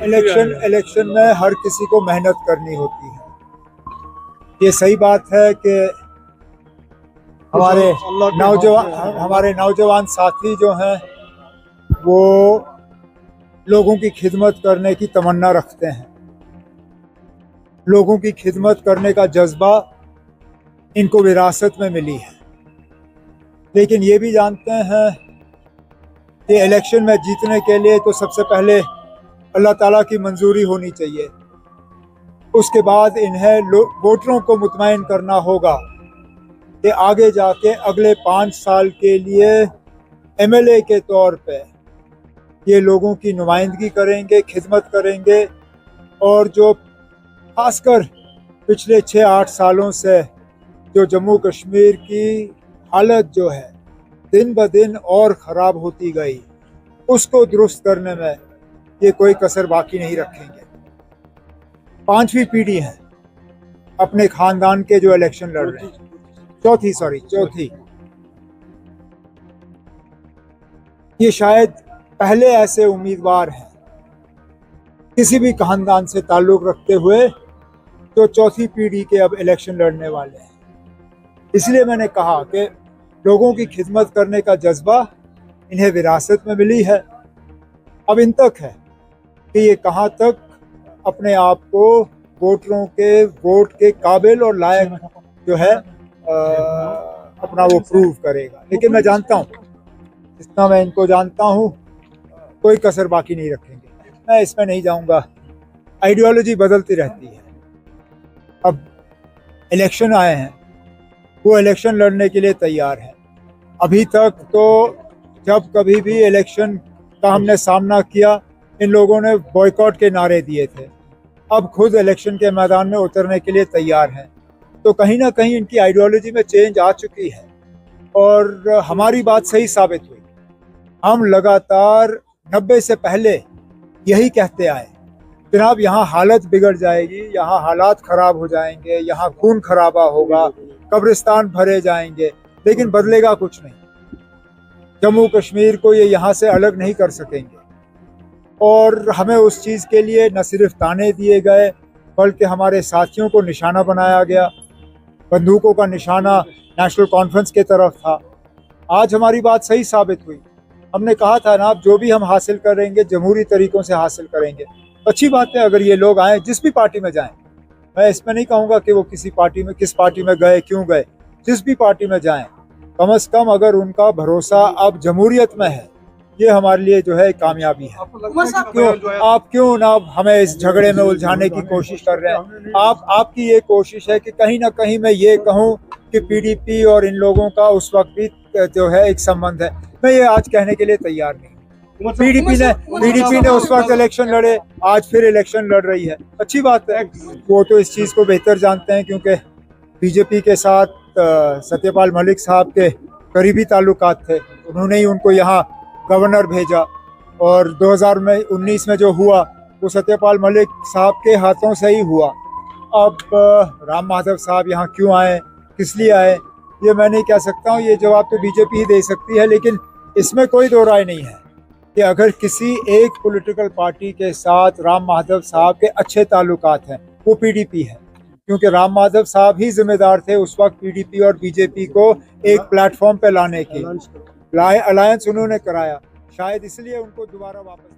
Election में हर किसी को मेहनत करनी होती है। ये सही बात है कि हमारे नौजवान साथी जो हैं वो लोगों की खिदमत करने की तमन्ना रखते हैं। लोगों की खिदमत करने का जज्बा इनको विरासत में मिली है, लेकिन ये भी जानते हैं कि इलेक्शन में जीतने के लिए तो सबसे पहले अल्लाह ताला की मंजूरी होनी चाहिए। उसके बाद इन्हें वोटरों को मुतमईन करना होगा कि आगे जाके अगले 5 साल के लिए एमएलए के तौर पे ये लोगों की नुमाइंदगी करेंगे, खिदमत करेंगे। और जो खासकर पिछले 6-8 सालों से जो जम्मू कश्मीर की हालत जो है दिन ब दिन और ख़राब होती गई, उसको दुरुस्त करने में ये कोई कसर बाकी नहीं रखेंगे। 5वीं पीढ़ी है अपने खानदान के जो इलेक्शन लड़ रहे हैं, चौथी। ये शायद पहले ऐसे उम्मीदवार हैं किसी भी खानदान से ताल्लुक़ रखते हुए जो चौथी पीढ़ी के अब इलेक्शन लड़ने वाले हैं। इसलिए मैंने कहा कि लोगों की खिदमत करने का जज्बा इन्हें विरासत में मिली है। अब इन तक है कि ये कहाँ तक अपने आप को वोटरों के वोट के काबिल और लायक जो है अपना वो प्रूव करेगा। लेकिन मैं जानता हूँ, जितना मैं इनको जानता हूँ, कोई कसर बाकी नहीं रखेंगे। मैं इसमें नहीं जाऊँगा, आइडियोलॉजी बदलती रहती है। अब इलेक्शन आए हैं, वो इलेक्शन लड़ने के लिए तैयार है। अभी तक तो जब कभी भी इलेक्शन का हमने सामना किया, इन लोगों ने बॉयकॉट के नारे दिए थे। अब खुद इलेक्शन के मैदान में उतरने के लिए तैयार हैं। तो कहीं ना कहीं इनकी आइडियोलॉजी में चेंज आ चुकी है और हमारी बात सही साबित हुई। हम लगातार 90 से पहले यही कहते आए, जनाब यहाँ हालत बिगड़ जाएगी, यहाँ हालात ख़राब हो जाएंगे, यहाँ खून खराबा होगा, कब्रिस्तान भरे जाएंगे, लेकिन बदलेगा कुछ नहीं। जम्मू कश्मीर को ये यहाँ से अलग नहीं कर सकेंगे। और हमें उस चीज़ के लिए न सिर्फ ताने दिए गए, बल्कि हमारे साथियों को निशाना बनाया गया। बंदूकों का निशाना नेशनल कॉन्फ्रेंस के तरफ था। आज हमारी बात सही साबित हुई। हमने कहा था ना, आप जो भी हम हासिल करेंगे जमहूरी तरीक़ों से हासिल करेंगे। अच्छी बात है अगर ये लोग आएँ, जिस भी पार्टी में जाएँ। मैं इसमें नहीं कहूँगा कि वो किस पार्टी में गए, क्यों गए। जिस भी पार्टी में जाएँ, कम से कम अगर उनका भरोसा अब जमहूरियत में है, ये हमारे लिए जो है कामयाबी है। आप क्यों ना हमें इस झगड़े में उलझाने की कोशिश कर रहे हैं। आपकी ये कोशिश है कि कहीं ना कहीं मैं ये कहूँ कि पीडीपी और इन लोगों का उस वक्त भी जो है एक संबंध है। मैं ये आज कहने के लिए तैयार नहीं। पीडीपी ने उस वक्त इलेक्शन लड़े, आज फिर इलेक्शन लड़ रही है। अच्छी बात है, वो तो इस चीज़ को बेहतर जानते हैं, क्योंकि बीजेपी के साथ सत्यपाल मलिक साहब के करीबी ताल्लुकात थे। उन्होंने ही उनको यहाँ गवर्नर भेजा और 2019 में जो हुआ वो सत्यपाल मलिक साहब के हाथों से ही हुआ। अब राम माधव साहब यहाँ क्यों आए, किस लिए आए, ये मैं नहीं कह सकता हूँ। ये जवाब तो बीजेपी ही दे सकती है। लेकिन इसमें कोई दो राय नहीं है कि अगर किसी एक पॉलिटिकल पार्टी के साथ राम माधव साहब के अच्छे ताल्लुकात हैं, वो पीडीपी है। क्योंकि राम माधव साहब ही जिम्मेदार थे उस वक्त पीडीपी और बीजेपी को एक प्लेटफॉर्म पे लाने की। अलायंस उन्होंने कराया, शायद इसलिए उनको दोबारा वापस